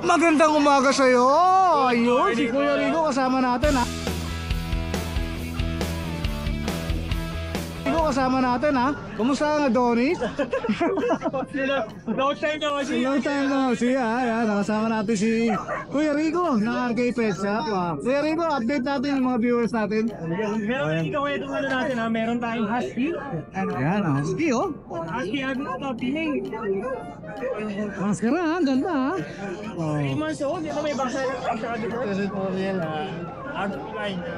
Magandang umaga sa'yo! Ayun, si Kuya Rico kasama natin ha. Kasama natin ha. Kumusta ang Adonis? Long time na kasi. Long time na kasi ha. Ayan, nakasama natin si Kuya Rico ng RK Pet Shop. Kuya Rico, update natin yung mga viewers natin. Meron dito kayo itong ano natin ha. Meron tayong husky. Ayan, husky oh. Husky ano ito, piling. Maskara ha, ganda ha. 3 months old, ito may baksa dito. Kasi po yan ha. Outline ha.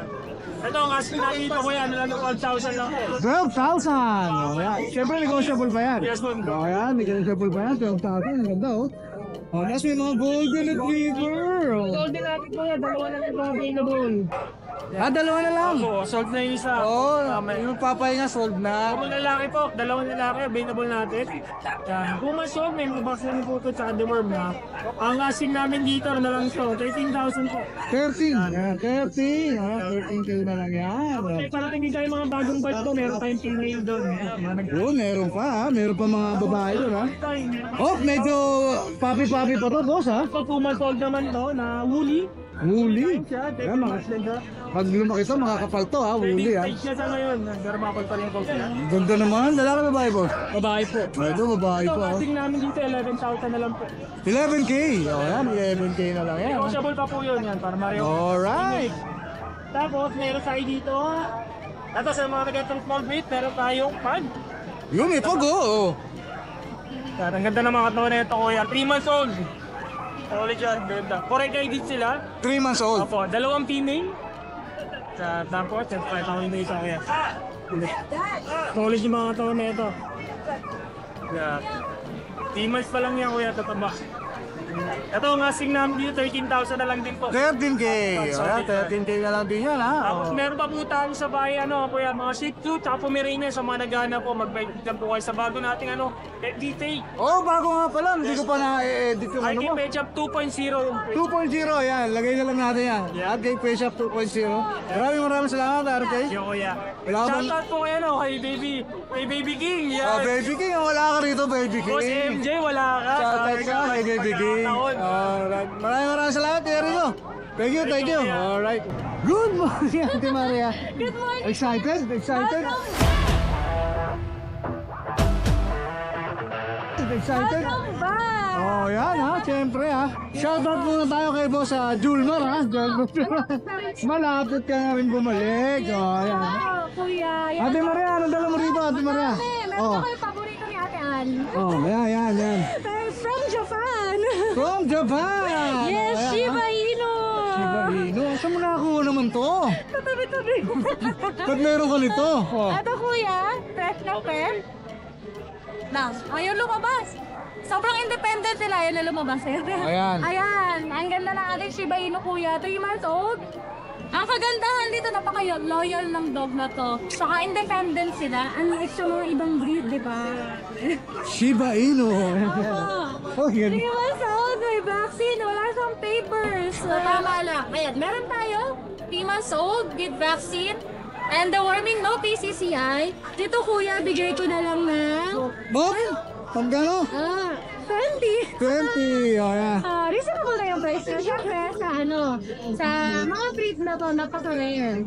Ito ang husky natin dito kuya, ano lang 12,000 lang po. 12,000! Oh, yan. Siyempre negotiable pa yan. Yes po. Oh, yan, negotiable pa yan. 12,000, ang ganda oh. Oh, tapos may mga golden retriever. Golden natin kuya, dalawa na ito available. Dalawa na lang. Opo, sold na yung isa. Oo, yung papahinga sold na. Dalawang lalaki po, dalawang lalaki available natin. Yan, pumasok, may mga box na po ito tsaka deworm na. Ang asing namin dito na lang ito, 13,000 po. 13. Yan, 13. 13K na lang yan. Okay, parating din tayo mga bagong bite po, meron tayong female doon. Oh, meron pa ha. Meron pa mga babae doon ha. Oh, medyo papi-papi pa to, boss ha. Pag pumasok naman to na woolly. Woolly. Siya, Yan, pag lumaki to, mga kapal to ha. Woolly ha. Stage na sa ngayon, pero mapal pa rin po sila. Ganda naman. Lalaki babae boss. Babae po. Ito, babae Ito, po ha. asing namin dito, 11,000 na lang po. 11K. Oh, yan. 11K na lang yan. Negotiable pa po yun yan, para Mario. Alright. Tapos, meron tayo dito. Tapos, sa mga nagantong small breed, meron tayong pag. Yung may pag oh. Yan, ang ganda ng mga katawan na ito, kuya. 3 months old. Solid yan, ganda. Correct ID sila. 3 months old. Opo, dalawang female. Tapos, yung 5,000 na isa, kuya. Solid yung mga katawan na ito. Yan. 3 months pa lang yan, kuya, tataba. Ito, ang asing namin dito, 13,000 na lang din po. 13K. Oh, yan, 13K na lang din yan ha. Tapos Oh. meron pa po tayo sa bahay, ano po yan, mga Shih Tzu, tsaka Pomeranian sa mga nagana po, mag-bike po kayo sa bago nating ano, detail. Oh, bago nga pala. Hindi ko pa na-edit yung ano RK mo. Pet Shop 2.0 yung 2.0 yan. Lagay na lang natin yan. RK Pet Shop 2.0. Maraming salamat RK. Yo, kuya. Wala ka bang- Shoutout po kayo, no, kay Baby King. Yan. Baby King. Wala ka rito, Baby King. Boss MJ, wala ka. Shoutout ka kay Baby King. Alright. Maraming salamat, Terino. Thank you, thank you. Alright. Good morning, Ate Maria. Good morning. Excited? Excited? Excited? Welcome back! Oh, yan ha, siyempre ha. Shoutout muna tayo kay boss Julmar ha. Malapit ka na rin bumalik. Oh, yan. Wow, kuya. Yan. Ate Maria, anong dala mo rito, Ate Maria? Meron Oh, ko yung paborito ni Ate Ann. oh, yan. From Japan! From Japan! Yes, Oh, yan, Shiba ha? Inu! Shiba Inu. Saan mo nakakuha naman to? Tabi-tabi. Ba't meron ka nito? Oh. Ito kuya, fresh na fresh. Lang, ayaw lumabas. Sobrang independent nila, ayaw na lumabas. Ayan. Ayan, ang ganda ng ating Shiba Inu kuya, 3 months old. Ang kagandahan dito, napaka-loyal ng dog na to. Saka independent sila. Unlike sa mga ibang breed, di ba? Shiba Inu. Oh, yan. 3 months old, may vaccine, wala siyang papers. So, tama lang. Ayan, meron tayo, 3 months old with vaccine. And the warming, no PCCI. Dito kuya, bigay ko na lang na Bob? Pagkano? 20. 20. Oh, yan. Reasonable na yung price. So, syempre, sa mga breed na to, napaka-rare.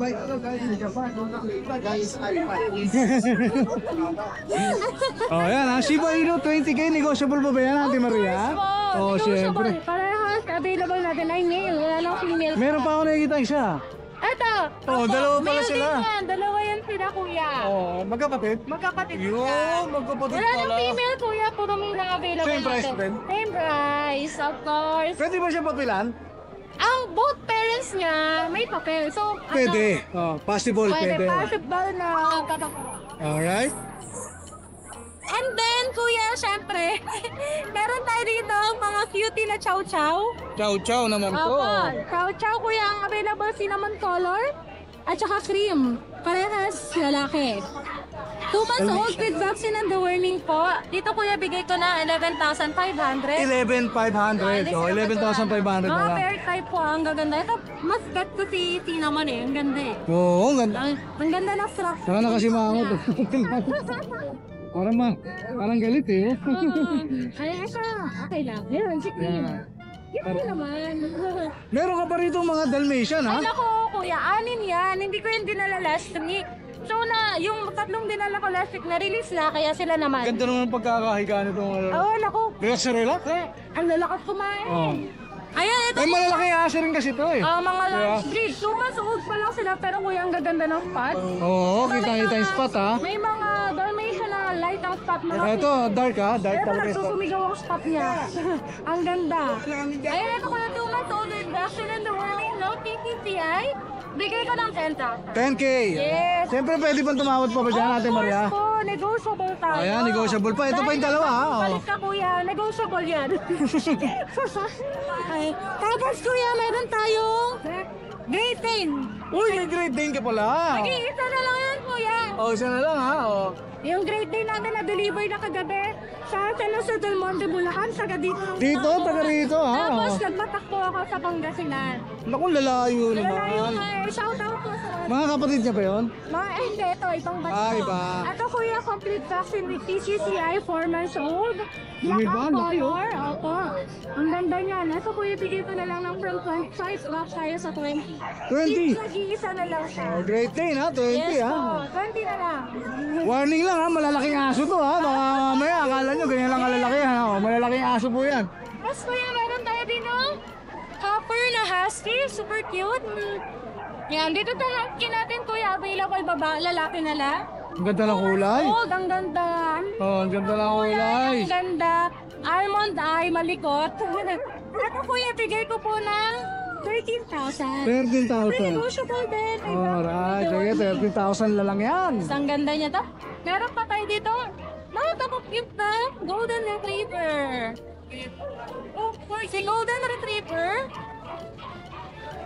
Oh, yan ha. Shiba Inu, 20K. Negotiable ba yan, Ate Maria? Oh, siyempre. Parehas, available natin ay male. Wala lang female. Meron pa ako nakikita isa. Eto! Oh, Opo, dalawa pala male sila. din yan. Dalawa yan sila, kuya. Oh, magkapatid? Magkapatid Yun, yan. magkapatid Wala nang pala. female, kuya. Puro male lang available Same price natin. din? Same price, of course. Pwede ba siya papilan? Ang both parents niya may papel. So, Pwede. Oh, possible, Pwede. pwede. Possible na Alright. And then, kuya, syempre, meron tayo dito mga cutie na chow-chow. Chow-chow naman to. Opo, chow-chow, kuya, ang available cinnamon color at saka cream. Parehas lalaki. 2 months old with vaccine and deworming po. Dito kuya, bigay ko na 11,500. 11,500. Oh, 11,500 na Mga lang. pair type po, ang gaganda. Ito, mas bet ko si naman eh. Ang ganda eh. Oo, ang ganda. Ang ganda ng structure. Saka nakasimangot. Parang galit eh. Ay, ito. Okay lang. Ayun, si Cream. Yan. Ito naman. Meron ka pa rito mga Dalmatian, ha? Ay, nako, kuya, anin yan. Hindi ko yung dinala last week. So na, yung tatlong dinala ko last week, na-release na, kaya sila naman. Ganda naman ang pagkakahiga nito. Oo, nako. Relax na relax. Ang lalakas kumain. Oh. Ayan, ito. Ay, malalaking aso rin kasi ito eh. Mga Kaya- large breed. 2 months old pa lang sila, pero kuya, ang gaganda ng spot. Oo, kita-kita yung spot, ha? May mga Dalmatian na light ang spot. Mga Ito, dark, ha? Dark Pero talaga ito. nagsusumigaw ang spot niya. Ang ganda. Ayan, ito ko na 2 months old with vaccine and the warning, no TTCI. Bigay ko ng 10,000. 10K. Yes. Siyempre, pwede pang tumawad pa ba dyan, Ate Maria? Of course po, negotiable tayo. Ayan, negotiable pa. Ito pa yung dalawa, ha? Oh. Balik ka kuya, negotiable yan. Ay, tapos kuya, meron tayong Great Dane. Uy, may grade din ka pala. Isa na lang yan kuya. Oh, isa na lang, ha? Oh. Yung Great Dane natin na-deliver na kagabi sa San Jose del Monte, Bulacan, sa dito. Dito, taga rito, ha? Tapos Oh. nagpatakbo ako sa Pangasinan. Naku, lalayo Lalayo naman. nga eh, shout out po sa Mga kapatid niya pa yun? hindi, ito, ibang bansa. Ah, iba. Ito kuya, complete vaccine with TCCI, 4 months old. Yung Black iba, ang laki, oh. color, opo. Ang ganda niya. Ito kuya, bigay ko na lang ng from 25, back tayo sa 20. 20. Nag-iisa na lang siya. Oh, grade 10, ha? 20, Yes ha? po, 20 na lang. Warning lang, ha? Malalaking aso to, ha? Baka mamaya, akala nyo, ganyan lang kalalaki, ha? Oh, malalaking aso po yan. Tapos kuya, meron tayo din ng copper na husky, super cute. Yan, dito talakin natin kuya, available lalaki na lang. Ang ganda ng kulay. Old, ang ganda. Oh, ang ganda ng kulay. Ang ganda. Almond eye, malikot. Ito kuya, bigay ko po ng 13,000. 13,000. Negotiable din. Alright, sige, 13,000 na lang yan. Ang ganda niya to. Meron pa tayo dito. Cute na golden retriever. Oh, si golden retriever.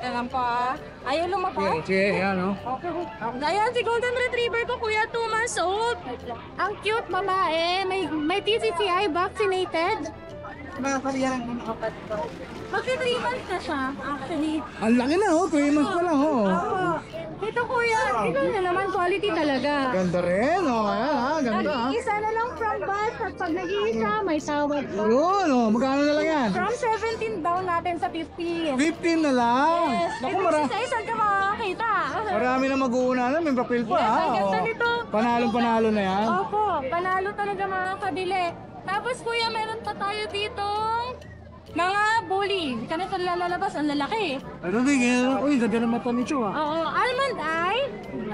Alam pa. Ayaw lumabas. Sige, yan, no? Ayan, si golden retriever ko, kuya, 2 months old. Ang cute, babae. May TCCI, vaccinated. Magsi 3 months na siya, actually. Ang laki na, oh. 3 months pa lang, oh. Ako. Ito, kuya, ito na naman, quality talaga. Ganda rin, oh. Ayan, ha? Ganda, ha? Nag-iisa na lang from bus at pag nag-iisa, may tawad pa. Yun, oh. Magkano na lang yan? From 17 down natin sa 50. 15 na lang. Yes. Naku, Ito isa saan ka makakakita. marami na mag-uuna na. May papel pa, Yes, ha? ang ganda Oh. nito. Panalong-panalo na yan. Opo, panalo talaga mga kabili. Tapos kuya, meron pa tayo dito mga bully. Kanito lalabas, ang lalaki. Ano din, yan? Uy, ganda ng mata ni Cho, ha? Oo, almond eye.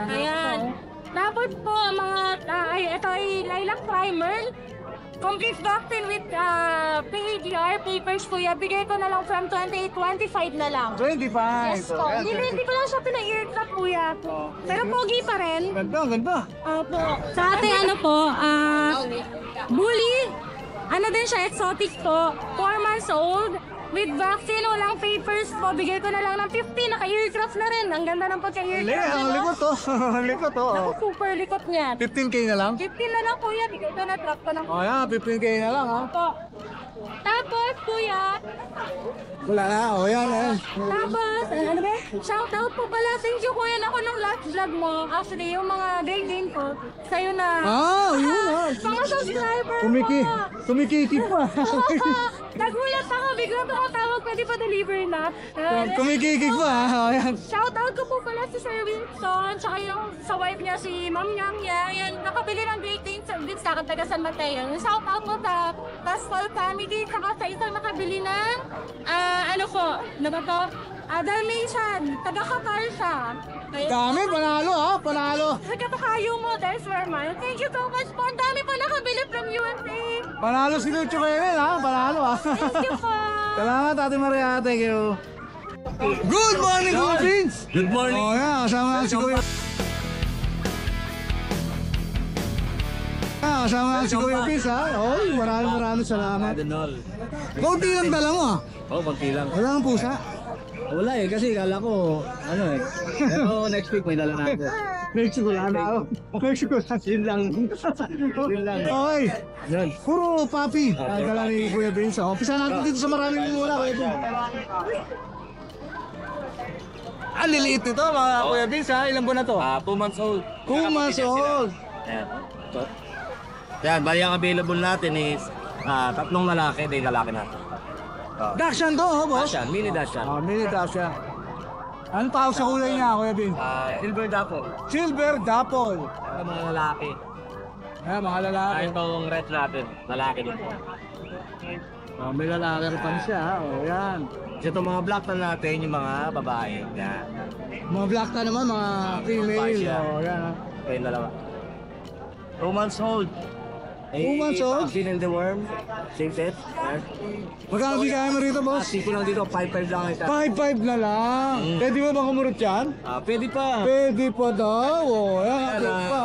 Ayan. Tapos po, mga, ito ay lilac primer. Complete vaccine with PADR papers, kuya. Bigay ko na lang from 28, 25 na lang. 25. Yes po. Ayan, Hindi ko lang siya pina-earcraft, kuya. Pero pogi pa rin. Ganda, ganda. Opo. Sa ating ano po, bully. Ano din siya, exotic po. 4 months old. With vaccine, walang papers po. Bigay ko na lang ng 50. Naka-earcraft na rin. Ang ganda ng pagka-earcraft. Ang likot, to. Ang likot, to. Ako, super likot niya. 15K na lang? 15 na lang, kuya. Bigay ko na trap ko ng Oh, yan. 15K na lang, ha? po. Tapos, kuya, Wala na. Oh, yan, yan. tapos, ano ba? Shout out po pala. Thank you, kuya, na ako ng last vlog mo. Actually, yung mga grade ko, sa'yo na. Ah, yun, ha? Mga subscriber Kumikikip pa. Nagulat ako, biglang tumatawag, pwede pa deliver na. Kumikikip pa, ha? Oh, yan. Shout out ko po pala si Sir Winston, tsaka yung sa wife niya si Ma'am Yang Yang. Yan, nakabili ng Great Dane sa Vince, taga San Mateo. Shout out po sa Pascal family, tsaka sa isang nakabili ng, ano po, ano ba to? Dalmatian, taga Qatar siya. Dami, panalo, ha? Panalo. Nagkapakayo mo, that's where mine. Thank you so much po. Ang dami pa nakabili from USA. Panalo si Lucho kayo rin, ha? Panalo, ha? Thank you po. Salamat, Ate Maria. Thank you. Good morning, Kuya Vince! Good morning. Oh, yan. Kasama si Kuya. Kasama si Kuya Vince, ha? Oh, maraming salamat. Adonol. Kaunti lang dala mo, ha? Oh, konti lang. Wala kang pusa. Wala eh, kasi kala ko, ano eh. Pero next week may dala na ako. Mexico lang ako. Mexico lang. Yun lang. Yun lang. Okay. Yun. Puro papi. Ang dala ni Kuya Vince. Umpisa natin dito sa maraming muna, Kuya Vince. Ang liliit nito, mga Kuya Vince, ha? Ilang buwan na to? 2 months old. 2 months old. Ayan. Yan, bali ang available natin is 3 lalaki, 1 lalaki natin. Dachshund to, oh, boss? Dachshund, mini Dachshund. Mini Dachshund. Anong tawag sa kulay niya, Kuya Bin? Silver Dapple. Silver Dapple. Mga lalaki. Ayan, mga lalaki. Itong red natin, lalaki din po. May lalaki rin pa siya, yan. Ito mga black na natin, yung mga babae. Yan. Mga black na naman, mga female. Babae siya. Yan. Ito yung dalawa. 2 months old. 2 months old? Vaccine and the worm. Same set. Magkano bigay mo rito, boss? Siko lang dito, 5-5 lang ito. 5-5 na lang. Pwede mo ba kumurot yan? Pwede pa. Pwede pa daw. Yan, pwede pa.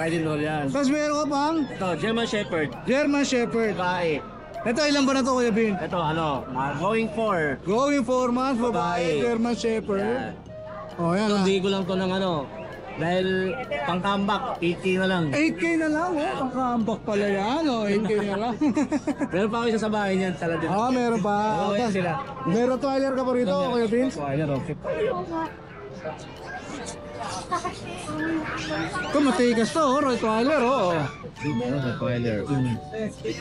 Pwede nyo yan. Tapos meron ka pang Ito, German Shepherd. German Shepherd. Babae. Ito, ilan ba na to, Kuya Bin? Ito, going for. Going 4 months, babae, Babae. German Shepherd. Yan Ito, ah. hindi ko lang to ng dahil pang comeback, 80 na lang. 8K na lang, oh. Pangkambak pala yan, oh. 8K na lang. Meron pa ako isa sa bahay niyan, talaga. Meron pa. Oo, yan sila. May Rottweiler ka pa rito, Kuya Bin? Ayun, Ito, matigas to, oh. Rottweiler, oh. Rottweiler.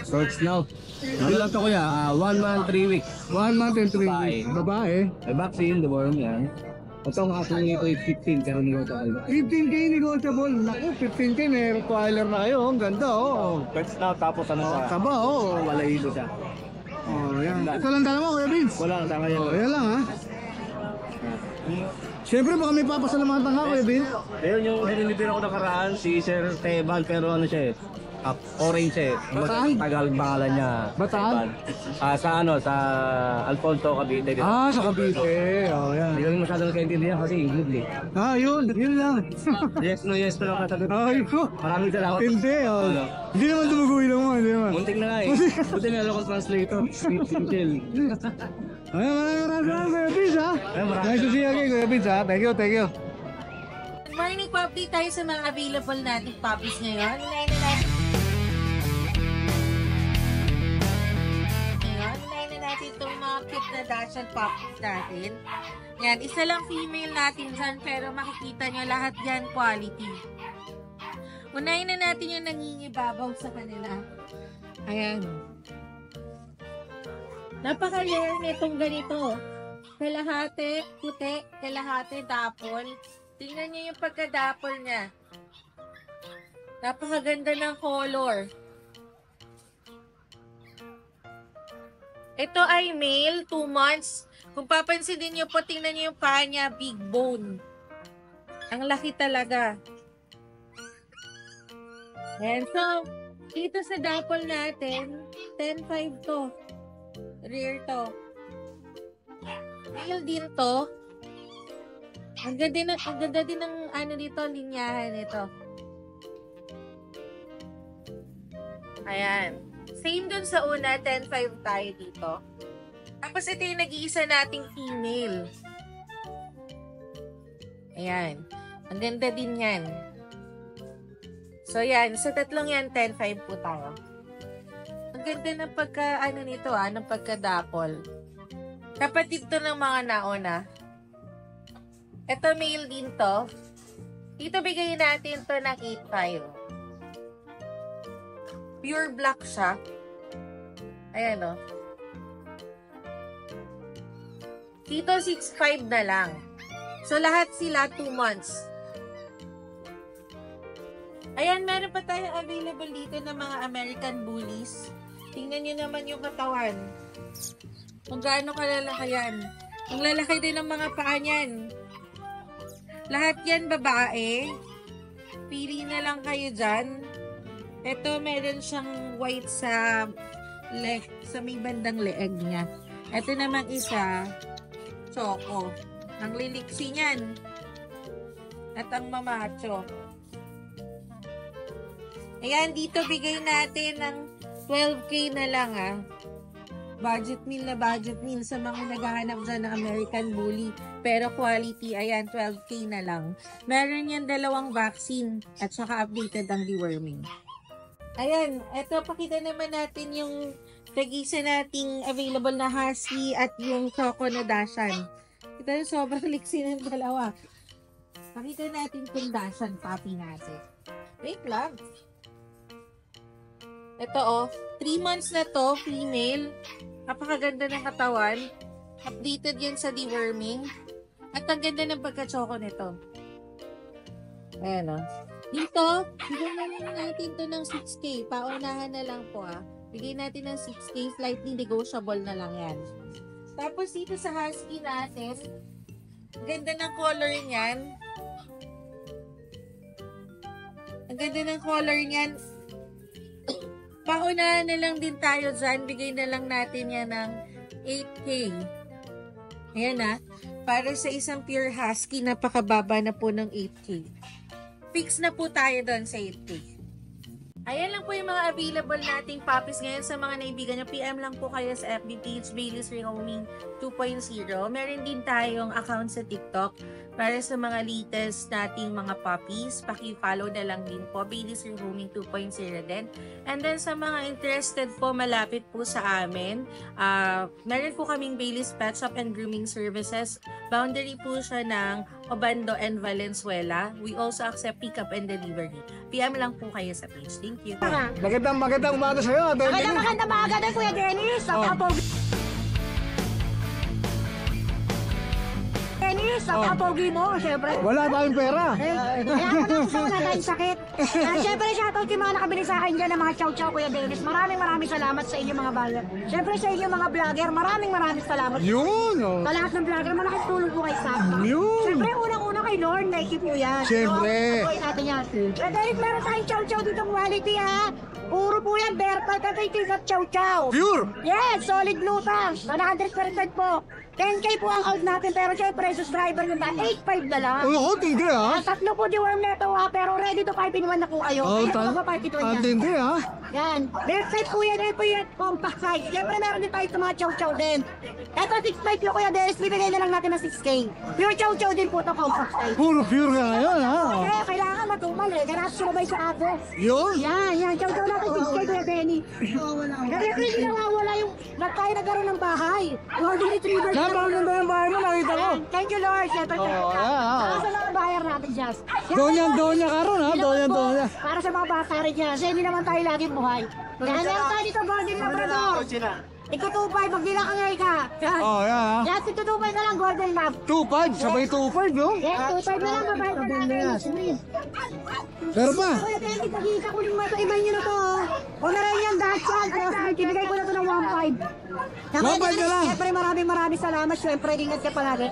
Shorts now. Ano lang to kuya? 1 month, 3 weeks. 1 month and 3 Babae. weeks. Babae. May vaccine, the worm yan. Ito ang aso nito ay 15, pero hindi ko ito kayo. 15K negotiable. Naku, 15K may Rottweiler na kayo. Ang ganda, oh. Shorts now, tapos ano sa... Taba, oh. Wala ito siya. Yan. Ito lang dalawa, Kuya Vince. Wala, tama yan. Yan lang, ha. Siyempre, baka may papasalamatan ka, Kuya Vince. Ayun, yung dinilipin ako nakaraan, si Sir Teban, pero ano siya orange eh. Bataan? Tagal pangalan niya. Bataan? Teban. Sa Alfonso, Cavite. Sa Cavite. Yan. Hindi ko masyadong nakaintindihan kasi English eh. Yun lang. Yes, no, yes, pero kasagot. Ko. Maraming salamat. Hindi, Hindi naman dumuguwi lang mo, hindi naman. Muntik na nga eh. Buti meron akong translator. Chill. Maraming Kuya Vince, ha. Nice to see you again, Kuya Vince, ha. Thank you. Good morning po, update tayo sa mga available nating puppies ngayon. Unahin na natin itong mga cute na Dachshund puppies natin. Yan, isa lang female natin dyan, pero makikita nyo lahat yan quality. Unahin na natin yung nangingibabaw sa kanila. Ayan. Napaka-rare nitong ganito. Kalahati puti, kalahati dapol. Tingnan nyo yung pagka-dapol niya. Napakaganda ng color. Ito ay male, 2 months. Kung papansinin nyo po, tingnan nyo yung paa niya, big bone. Ang laki talaga. And so, dito sa dapol natin, 10.5 to. Rear to. Male din to. Ang ganda din ng ano dito, linyahan nito. Ayan. Same dun sa una, 10.5 tayo dito. Tapos ito yung nag-iisa nating female. Ayan. Ang ganda din yan. So yan, sa tatlong yan, 10.5 po tayo. Ang ganda ng pagka, nito ng pagka-dapol. Kapatid to ng mga nauna. Ito male din to. Dito bigay natin to ng 8.5. Pure black siya. Ayan o. Dito 6.5 na lang. So lahat sila 2 months. Ayan, meron pa tayong available dito ng mga American Bullies. Tingnan nyo naman yung katawan. Kung gaano kalalaki yan. Ang lalaki din ng mga paa niyan. Lahat yan babae. Pili na lang kayo dyan. Ito, meron siyang white sa leg, sa may bandang leeg niya. Ito namang isa, choco. Ang liliksi niyan. At ang mamacho. Ayan, dito bigay natin ng 12K na lang Budget meal na budget meal sa mga naghahanap dyan ng American Bully. Pero quality, ayan, 12K na lang. Meron yan 2 vaccine at saka updated ang deworming. Ayan, eto pakita naman natin yung tag-isa nating available na Husky at yung Choco na Dachshund. Ito yung sobrang liksi ng dalawa. Pakita natin itong Dachshund puppy natin. Wait lang. Ito 3 months na to, female. Napakaganda ng katawan. Updated yan sa deworming. At ang ganda ng pagka-choco nito. Ayan o. Dito, bigyan na lang natin to ng 6K. Paunahan na lang po Bigay natin ng 6K. Slightly negotiable na lang yan. Tapos dito sa husky natin, ganda ng color niyan. Ang ganda ng color niyan. Paunahan na lang din tayo dyan. Bigay na lang natin yan ng 8K. Ayan para sa isang pure husky, napakababa na po ng 8K. Fix na po tayo doon sa 8K. Ayan lang po yung mga available nating puppies ngayon sa mga naibigan nyo. PM lang po kayo sa FB page, Bailey's Rehoming 2.0. Meron din tayong account sa TikTok para sa mga latest nating mga puppies. Paki-follow na lang din po, Bailey's Rehoming 2.0 din. And then sa mga interested po, malapit po sa amin, meron po kaming Bailey's Pet Shop and Grooming Services. Boundary po siya ng Obando and Valenzuela. We also accept pickup and delivery. PM lang po kayo sa page. Thank you. Magandang umaga sa'yo. Magandang maaga din, Kuya Dennis. Sa kapogi mo, syempre. Wala tayong pera. Kaya ako na gusto ko na tayong sakit. Syempre, shoutout yung mga nakabili sa akin dyan ng mga chow-chow, Kuya Dennis. Maraming salamat sa inyo mga buyer. Syempre sa inyo mga vlogger, maraming salamat. Yun. Sa lahat ng vlogger, malaking tulong po kay Sam. Yun. Syempre, unang-una kay Lord, naisip mo yan. Syempre. So, natin yan. Kuya Dennis, meron tayong chow-chow dito quality Puro po yan, bear palt at at chow-chow. Pure. Yes, solid lutang. 100% po. 10K po ang out natin, pero syempre, subscriber nyo 8.5 na lang. Oo, tigre Tatlo po deworm neto pero ready to 5 in 1 na po kayo. Kaya po ba 5 in 1 yan? Tigre Yan. Website po yan, po yan, compact size. Syempre, meron din tayo sa mga chow-chow din. Ito, 6.5 yung Kuya Dennis, bibigay na lang natin ng 6K. Pure chow-chow din po ito, compact size. Puro pure ka ngayon Kaya kailangan matumal Ganap sumabay sa ako. Yun. Yan, chow-chow natin 6K, Kuya Dennis. Kasi hindi nawawala yung nagkaroon ng bahay. Golden Retriever. Napakaganda yung bahay mo, nakita ko. Thank you, Lord. Siyempre, saka sa mga buyer natin, Jazz. Donya ka ron, Donya. Para sa mga bata rin yan. Kasi hindi naman tayo laging buhay. Kaya meron tayo dito, Golden Labrador. Iko-2.5, magbila ka ngayon ka. Yan Yes, iko-2.5 na lang, Golden Lab. 2.5, sabay 2.5, no? Yes, 2.5 na lang, mabait na natin. Pero pa. Kuya Dennis, nakita ko yung sa iba nyo na to. O na rin yan, Dachshund. Kinigay ko na to ng 1.5. 1.5 na lang. Siyempre, maraming salamat. Siyempre, ingat ka palagi.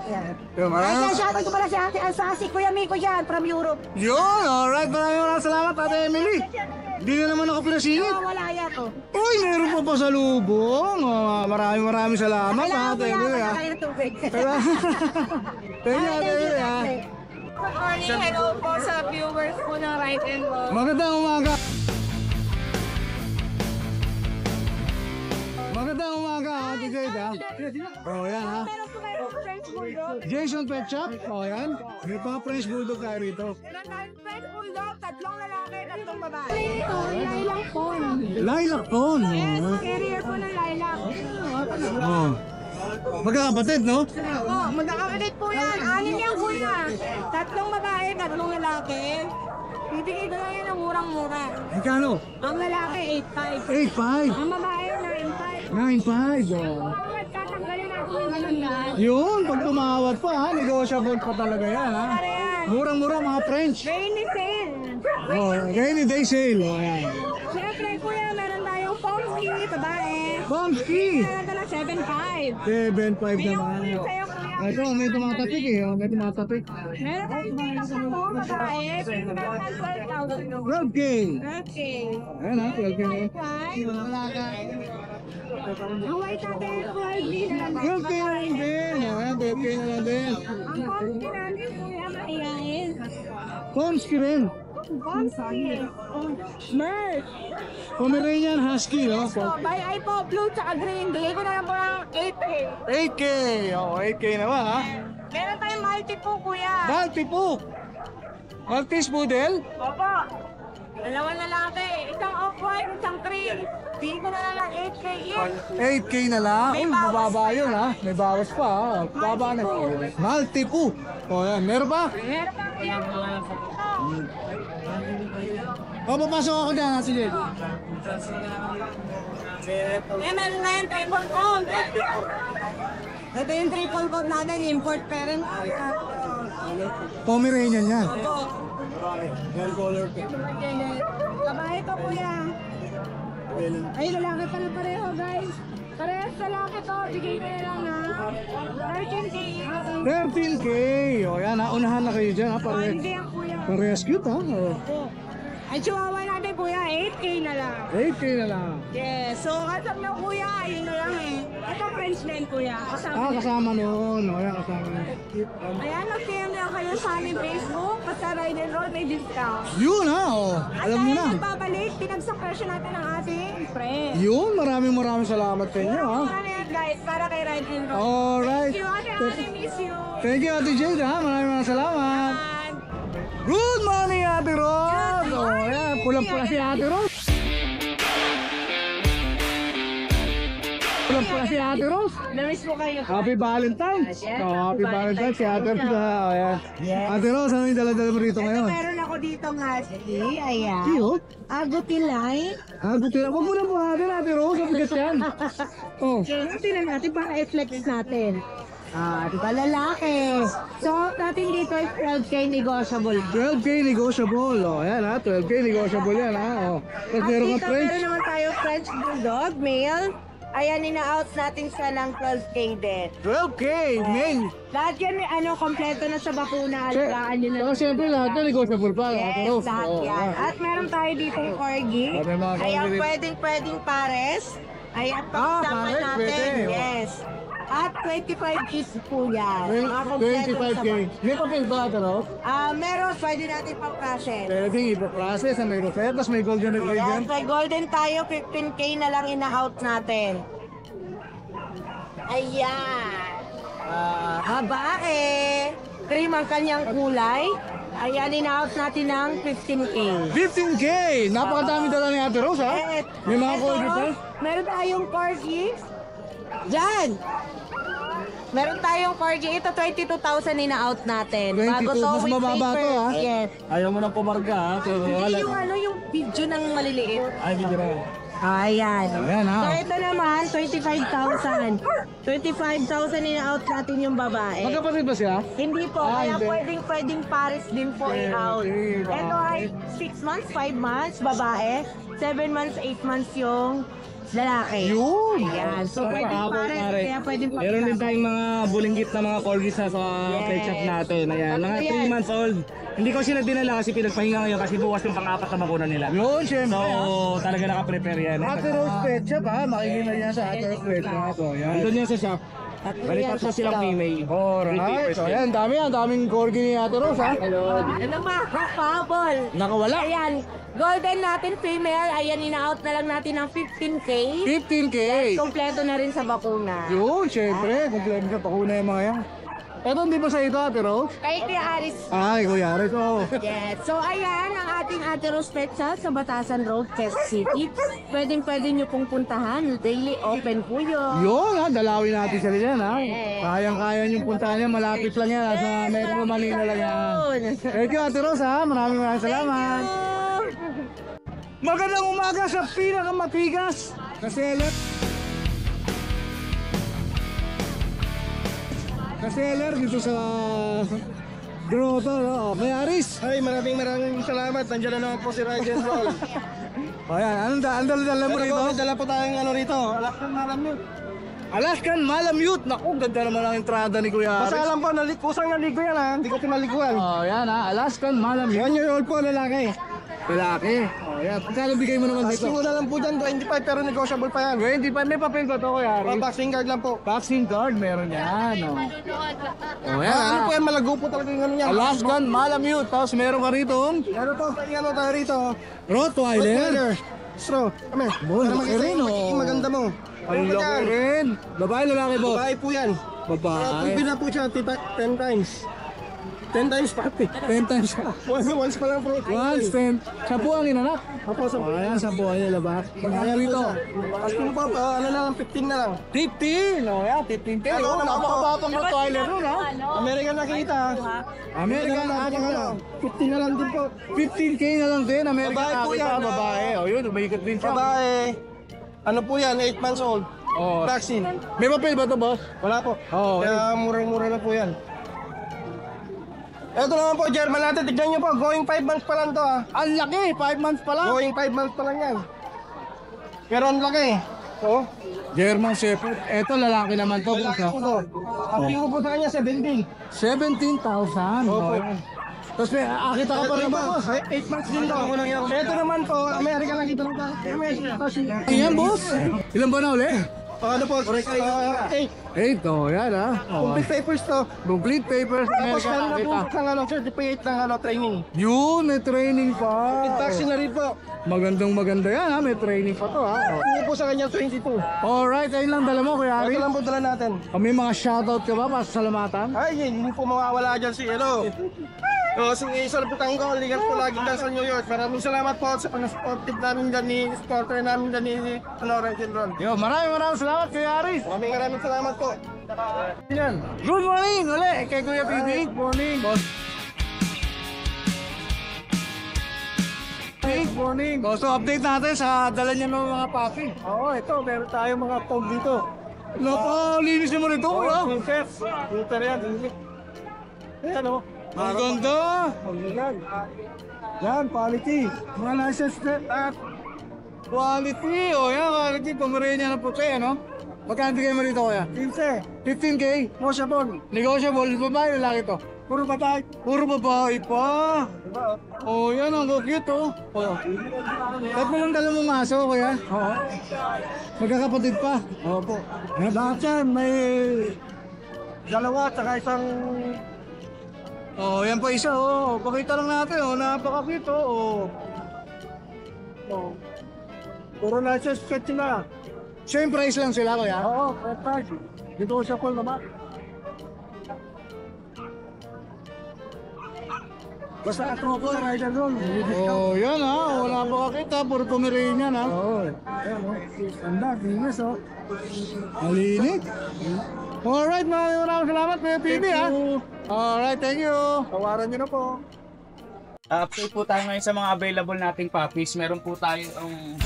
Maraming. Ay, shoutout ko pala si Ate Alsasi, Kuya Miko dyan, from Europe. Yun, alright. Maraming salamat, Ate Emily. Hindi na naman ako pinasingit. Wala yan to. Uy, meron pa pa sa lubong. Maraming salamat, Ate Emily. Kailangan ng tubig. Thank you, Ate Emily. Good morning. Hello po sa viewers po ng Right and Wrong. Magandang umaga. Magandang umaga, Ate Jade, yan, Meron po kayo French Bulldog. Jason Pet Shop, yan. May mga French Bulldog tayo rito. Meron tayong French Bulldog, 3 lalaki, 3 babae. Ito, lilac phone. Lilac phone. Carrier po ng lilac. Oh. Magkakapatid, no? Magkakapatid po yan. 6 yan kuya. 3 babae, 3 lalaki. Bibigay ko lang yan ng murang-mura. Magkano? Ang lalaki, 8.5. 8.5. Ang babae, 9.5. 9.5. Oh. Tatanggalin natin yung ganun lahat. Yun, pag tumawad pa, negotiable pa talaga yan, ha? Murang-mura, mga French. Rainy sale. Oh, rainy day sale. Oh, yan. Siyempre kuya, meron tayong Pomsky, babae. Pomsky. Meron tayo 7.5. 7.5 naman. Sa'yo kuya. Ito, may tumatapik eh. May tumatapik. Meron tayong dito po, babae. 12,000. 12K. Okay. Ayan ha, 12K na yun. Ang white natin, 12 na lang. 12K na lang din. Ayan, 12K na lang din. Ang Pomsky natin kuya, maiyain. Pomsky rin. Pomsky. Merch. Pomeranian Husky, no? So, by eye po, blue tsaka green. Bigay ko na lang po ng 8K. 8K. Oh, 8K naman ha. Meron tayong multi po kuya. Maltipoo. Maltese Poodle. Opo. 2 lalaki. Isang off-white, isang cream. Bigay ko na lang 8K each. 8K na lang. Uy, mababa yun ha. May bawas pa ha. Baba na. Maltipoo. O yan, meron pa? Meron pa kuya. O, papasok ako dyan, Ate Jade. Meron na yung triple coat. Ito yung triple coat natin, import parent. Pomeranian yan. Babae to kuya. Ay, lalaki pala pareho guys. Parehas lalaki to, bigay ko na lang na 13K. 13K. O, yan ha. Unahan na kayo dyan ha. Hindi ang kuya. Parehas cute ha. O, Ang chihuahua natin kuya, 8K na lang. 8K na lang. Yes, so kasama na kuya, yun na lang eh. Ito French din kuya, kasama. Kasama noon. O, yan, kasama noon. Ayan, mag-PM lang kayo sa aming Facebook, basta Ride and Roll may discount. Yun ha. O, alam mo na. At babalik, pinagsak presyo natin ang ating friend. Yun, maraming salamat sa inyo ha. Ano yan guys, para kay Ride and Roll. Alright. Thank you, ate, miss you. Thank you, Ate Jade ha. Maraming salamat. And Good morning, Ate Rose! Good Oh, morning! ayan, pulang-pula si Ate Rose. Pulang-pula si Ate Rose. na-miss mo kayo. Happy Valentine's! Oh, happy Valentine's si Ate Rose. Oh, ayan. Ate Rose, ano yung dala-dala mo rito ngayon? Meron ako dito ng husky, ayan. Cute. Agutilay. Gusto na. Huwag mo na buhatin, Ate Rose. Ang bigat yan. Oh. Tingnan natin para i-flex natin. Di ba lalaki? So, natin dito is 12K negotiable. 12K negotiable. Oh, ayan ha. 12K negotiable yan ha. Oh. Tapos At meron dito ka French. meron naman tayo French Bulldog, male. Ayan, ina-out natin siya ng 12K din. 12K, male. Lahat yan, kompleto na sa bakuna. Alagaan nyo na. Oh, siyempre lahat na negotiable pa. Ate Yes, Rose. lahat Oh, yan. ayan. At meron tayo dito yung corgi. May mga corgi Ayan, rin. pwedeng pares. Ayan, pag-sama pares, natin. pwede. Yes. At 25 is po yan. Mga kompleto 25K. sa May papel ba, Ate Rose? meron, pwede natin pang-process. Pwede ipa-process, may rosette, tapos may golden retriever Yes, dyan. may golden tayo, 15K na lang ina-out natin. Ayan. Babae. Cream ang kanyang kulay. Ayan, ina-out natin ng 15K. 15K! Napakadami dala ni Ate Rose, ha? May mga Ito, corgi pa? meron tayong corgi. Diyan. Meron tayong corgi. Ito, 22,000 ina-out natin. 22, mas with mababa to, paper. ha? Yes. Ayaw mo ng pumarga ha. So, Hindi yung video ng maliliit. Ay, hindi na. Ayan. Ayan, ha? So ito naman, 25,000. 25,000 ina-out natin yung babae. Magkapatid ba siya? Hindi po, kaya hindi. pwedeng pares din po i-out. Okay, Ito ay 6 months, 5 months, babae. 7 months, 8 months yung lalaki. Yun! Ayan, so pwedeng pares, kaya pwedeng pares. Meron din tayong mga bulinggit na mga corgis sa pet shop natin. Ayan, mga 3 months old. Hindi ko sila dinala kasi pinagpahinga ngayon kasi bukas yung pang-apat na bakuna nila. Yun, siyempre, So, ha? talaga naka-prepare yan. Ate Rose Pet Shop, ha? Makikita niya sa Ate Rose Pet Shop. O, yan. Andun yan sa shop. Bali tatlo silang female. Alright, so yan, daming corgi ni Ate Rose, ha? Ano ba? Habol. Nakawala. Ayan, golden natin female. Ayan, ina-out na lang natin ng 15K. 15K! Kompleto na rin sa bakuna. Yun, siyempre, kumpleto sa pakuna yung mga yan. Eto, hindi ba sa ito, Ate Rose? Kay Kuya Aris. Ay, Kuya Aris, oh. Yes. So, ayan ang ating Ate Rose Pet Shop sa Batasan Road, Quezon City. Pwede nyo pong puntahan. Daily open po yun. Yun, ha? Dalawin natin sila dyan, ha? Kayang-kaya yung puntahan niya, malapit lang yan, ha? Sa Metro Manila lang yan. Thank you, Ate Rose, ha? Maraming salamat. Magandang umaga sa pinakamatigas na seller. Seller dito sa Grotto, no? May Aris. Ay, maraming salamat. Nandiyan na naman po si Ryan Roll. O yan, anong dala mo rito? Dala po tayong ano rito. Alaskan Malamute. Alaskan Malamute. Naku, ganda naman ang entrada ni Kuya Basta Aris. alam po, kusang naligo yan ha. Hindi ko pinaliguan. O yan, ha? Alaskan Malamute. 1 year old po, lalaki. Lalaki. O yan, pagkano bigay mo naman dito? Asking ko na lang po dyan, 25 pero negotiable pa yan. 25, may papel ba ito, Kuya Aris? Boxing guard lang po. Vaccine card, meron yan. O, yan, Ano ha? po yan, malago po talaga yung ano yan. Alaskan Malamute. Tapos meron ka rito, Ano po, ano tayo rito? Rottweiler. Straw, kami. Boy, Para laki makita rin, yung oh. magiging maganda mo. Ang laki rin. Babae, lalaki po. Babae po yan. Babae. Pumpi na po siya 10 times. 10 times papi. 10 times siya. Once pa lang bro. Once, 10. 10 ang inanak. Opo, sa Ayan, 10 ang nilabas. Kaya rito. Asking po, ano na lang, 15 na lang. 15! O yan, 15K. Oh, napakabatang Rottweiler nun, ha? American nakita. American nakita. 15 na lang din po. 15K na lang din, American Babae po nakita. yan. Babae. O yun, umaikot din siya. Babae, ano po yan, 8 months old. Oh. Vaccine. May papel ba ito, boss? Wala po. Oo. Kaya murang-mura lang po yan. Ito naman po, German natin. Tignan nyo po, going 5 months pa lang to ha. Ang laki, 5 months pa lang. Going 5 months pa lang yan. Pero ang laki. Oh. German Shepherd. Ito, lalaki naman to, boss. Lalaki po to. Ang pingo po sa kanya, 17. 17,000. Opo. Tapos may akita ka pa rin ba, boss? 8 months din to. Ito naman po, American nakita lang tayo. Ayan, boss. Ilan ba na uli? Ano po? 8. 8, oh, yan, ha? Oh. Complete papers to. Complete papers, Tapos American meron na po nakita. kang certificate ng training. Yun, may training pa. With vaccine na rin po. Magandang maganda yan, ha? May training pa to, ha? Oh. Pingo po sa kanya, 22. Alright, ayun lang dala mo, Kuya Ari. Ito lang po dala natin. May mga shoutout ka ba para sa salamatan? Ay, hindi po mawawala dyan si Salputan ko, ligan po lagi dyan sa New York. Maraming salamat po sa pang-supportive namin dyan ni supporter namin dyan ni Lawrence and Ron. Yo, maraming salamat, Kuya Ari. Maraming salamat po. Yan. Good morning, uli, kay Kuya PB. Good morning. Good morning. So, update natin sa dala niya ng mga papi. Oo, ito, meron tayong mga pog dito. Napalinis mo rito, kuya. Chef, filter yan. Ayan o. Ang ganda. Yan, quality. Mga license at Quality. O, yan, quality. Pomeranian na puti, ano? Magkano bigay mo rito, kuya? 15. 15K. Moshable. Negotiable. Babae, lalaki to. Puro patay. Puro babae pa. Oh, yan ang cute, oh. Oh. Tatlo lang dala mong aso, kuya. Oo. Magkakapatid pa. Opo. Lahat yan, may dalawa at isang. Oh, yan pa isa, oh. Pakita lang natin, oh. Napaka-cute, oh. Oh. Puro license sketch na. Same price lang sila, kuya. Oo, price. Dito sa call naman. Basta tropo, rider doon. Oh, yan, ha. Wala pa kakita. Puro Pomeranian, ha. Oo. Ayan o. Ganda, linis o. Malinis. Alright, maraming salamat, Kuya PB, ha. Alright, thank you. Tawaran nyo na po. Update po tayo ngayon sa mga available nating puppies. Meron po tayong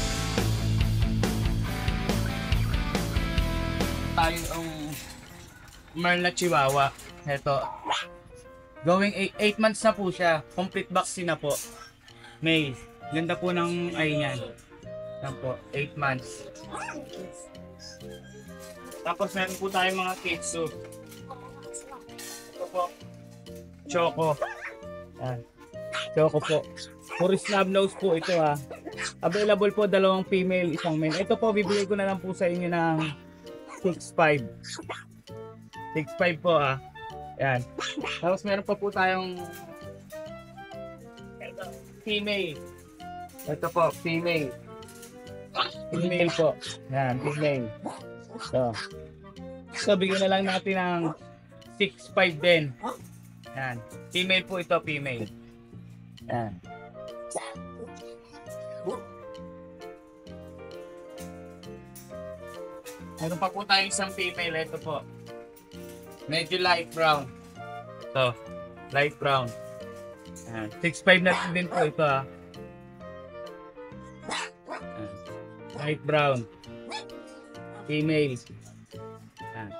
Merl na Chihuahua. Ito. Going 8 months na po siya. Complete vaccine na po. May. Ganda po ng eye niyan. Yan po. 8 months. Tapos meron po tayong mga Kitsu. Ito po. Choco. Yan. Choco po. Puro snub nose po ito ha. Available po 2 female, 1 male. Ito po bibigay ko na lang po sa inyo ng 6.5. 6.5 po ha. Yan. Tapos meron pa po tayong female. Ito po, female. Female po. Yan, female. So bigyan na lang natin ng 6.5 din. Yan. Female po ito, female. Yan. Meron pa po tayong isang female. Ito po. Medyo light brown. Ito. Light brown. Yan. 6.5 na din po ito ha. Yan. Light brown. Female. Yan.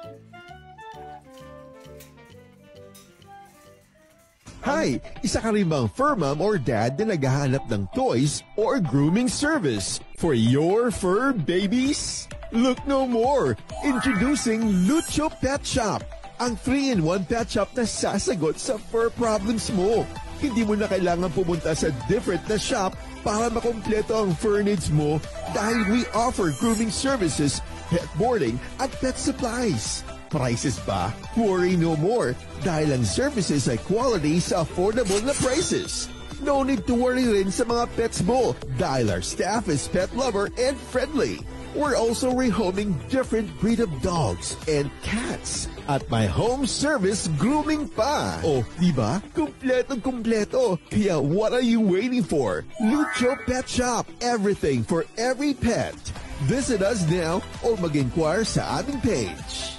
Hi! Isa ka rin bang fur mom or dad na naghahanap ng toys or grooming service for your fur babies? Look no more! Introducing Lucho Pet Shop, ang 3-in-1 pet shop na sasagot sa fur problems mo. Hindi mo na kailangan pumunta sa different na shop para makompleto ang fur needs mo dahil we offer grooming services, pet boarding, at pet supplies. Prices ba? Worry no more dahil ang services ay quality sa affordable na prices. No need to worry rin sa mga pets mo dahil our staff is pet lover and friendly. We're also rehoming different breed of dogs and cats at my home service grooming pa. Oh, diba? Kumpletong-kumpleto. Kaya what are you waiting for? Lucho Pet Shop. Everything for every pet. Visit us now or mag-inquire sa aming page.